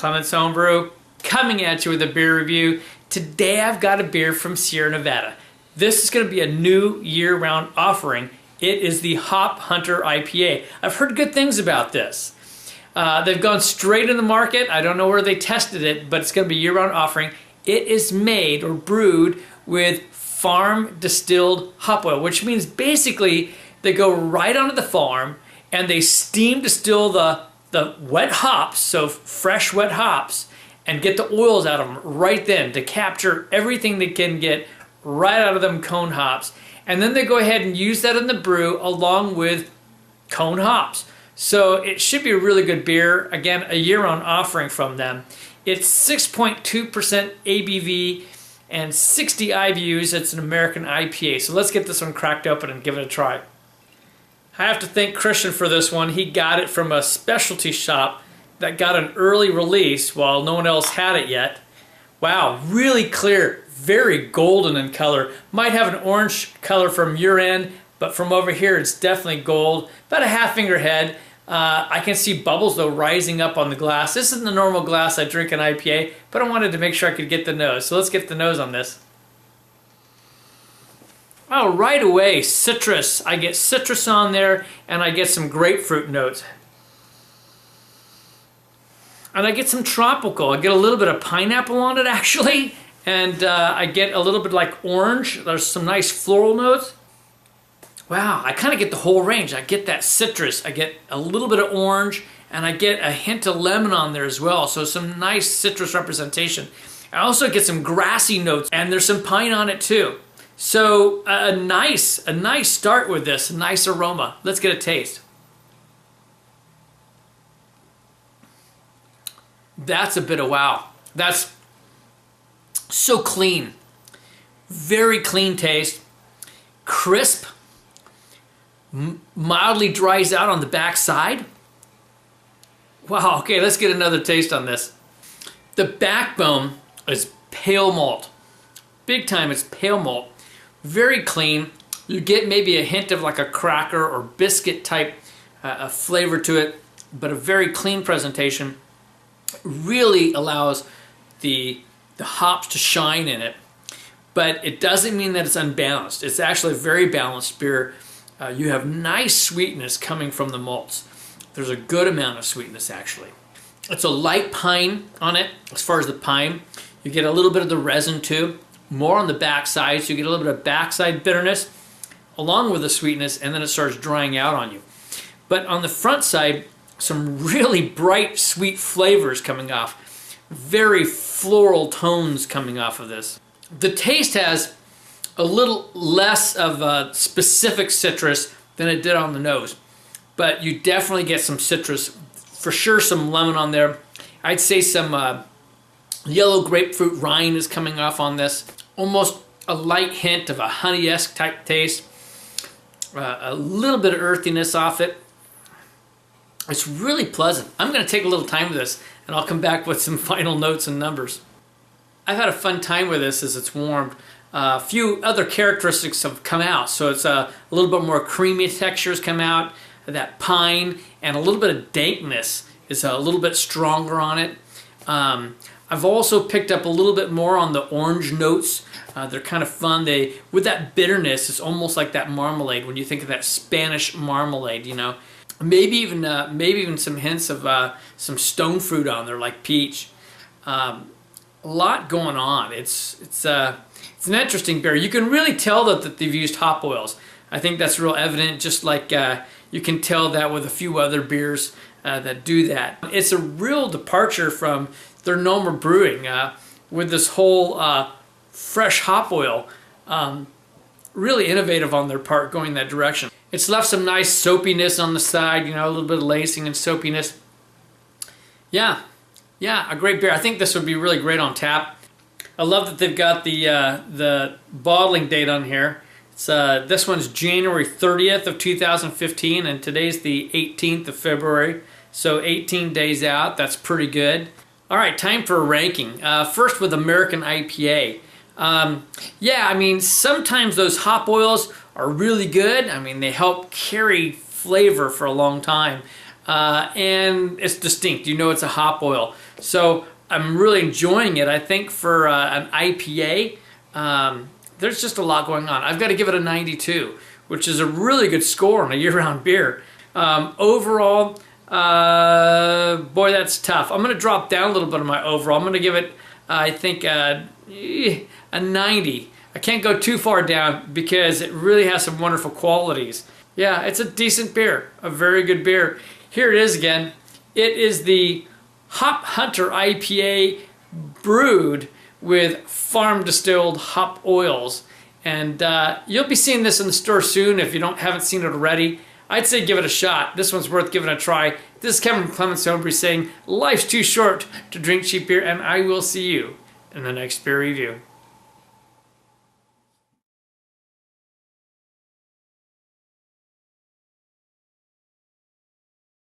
Clement's Homebrew, coming at you with a beer review. Today I've got a beer from Sierra Nevada. This is going to be a new year-round offering. It is the Hunter IPA. I've heard good things about this. They've gone straight in the market. I don't know where they tested it, but it's going to be a year-round offering. It is made or brewed with Farm Distilled Hop Oil, which means basically they go right onto the farm and they steam distill the wet hops, so fresh wet hops, and get the oils out of them right then to capture everything they can get right out of them cone hops. And then they go ahead and use that in the brew along with cone hops. So it should be a really good beer. Again, a year-round offering from them. It's 6.2% ABV and 60 IBUs. It's an American IPA. So let's get this one cracked open and give it a try. I have to thank Christian for this one. He got it from a specialty shop that got an early release while no one else had it yet. Wow, really clear, very golden in color. Might have an orange color from your end, but from over here it's definitely gold. About a half finger head. I can see bubbles though rising up on the glass. This isn't the normal glass I drink an IPA, but I wanted to make sure I could get the nose. So let's get the nose on this. Oh, right away, citrus. I get citrus on there, and I get some grapefruit notes. And I get some tropical. I get a little bit of pineapple on it, actually. And I get a little bit like orange. There's some nice floral notes. Wow, I kind of get the whole range. I get that citrus. I get a little bit of orange, and I get a hint of lemon on there as well. So some nice citrus representation. I also get some grassy notes, and there's some pine on it too. So a nice start with this, a nice aroma. Let's get a taste. That's a bit of wow. That's so clean. Very clean taste. Crisp. Mildly dries out on the back side. Wow, okay, let's get another taste on this. The backbone is pale malt. Big time, it's pale malt. Very clean. You get maybe a hint of like a cracker or biscuit type flavor to it, but a very clean presentation. Really allows the hops to shine in it, but it doesn't mean that it's unbalanced. It's actually a very balanced beer. You have nice sweetness coming from the malts. There's a good amount of sweetness actually. It's a light pine on it as far as the pine. You get a little bit of the resin too. More on the backside, so you get a little bit of backside bitterness along with the sweetness, and then it starts drying out on you. But on the front side, some really bright, sweet flavors coming off. Very floral tones coming off of this. The taste has a little less of a specific citrus than it did on the nose, but you definitely get some citrus, for sure some lemon on there. I'd say some yellow grapefruit rind is coming off on this. Almost a light hint of a honey-esque type taste. A little bit of earthiness off it. It's really pleasant. I'm going to take a little time with this, and I'll come back with some final notes and numbers. I've had a fun time with this as it's warmed. A few other characteristics have come out. So it's a little bit more creamy textures come out. That pine and a little bit of dankness is a little bit stronger on it. I've also picked up a little bit more on the orange notes. They're kind of fun. With that bitterness, it's almost like that marmalade when you think of that Spanish marmalade, you know. Maybe even some hints of some stone fruit on there, like peach. A lot going on. It's an interesting beer. You can really tell that they've used hop oils. I think that's real evident, just like you can tell that with a few other beers that do that. It's a real departure from their normal brewing with this whole fresh hop oil. Really innovative on their part going that direction. It's left some nice soapiness on the side, you know, a little bit of lacing and soapiness. Yeah, a great beer. I think this would be really great on tap. I love that they've got the bottling date on here. It's this one's January 30th of 2015, and today's the 18th of February. So 18 days out. That's pretty good. All right, time for a ranking. First with American IPA. Yeah, I mean, sometimes those hop oils are really good. I mean, they help carry flavor for a long time. and it's distinct. You know it's a hop oil. So I'm really enjoying it. I think for an IPA, there's just a lot going on. I've got to give it a 92, which is a really good score on a year-round beer. Overall, boy, that's tough. I'm going to drop down a little bit on my overall. I'm going to give it, I think, a 90. I can't go too far down because it really has some wonderful qualities. Yeah, it's a decent beer, a very good beer. Here it is again. It is the Hunter IPA brewed with Farm Distilled Hop Oils. And you'll be seeing this in the store soon if you haven't seen it already. I'd say give it a shot. This one's worth giving a try. This is Kevin from Clements Homebrew saying, life's too short to drink cheap beer, and I will see you in the next beer review.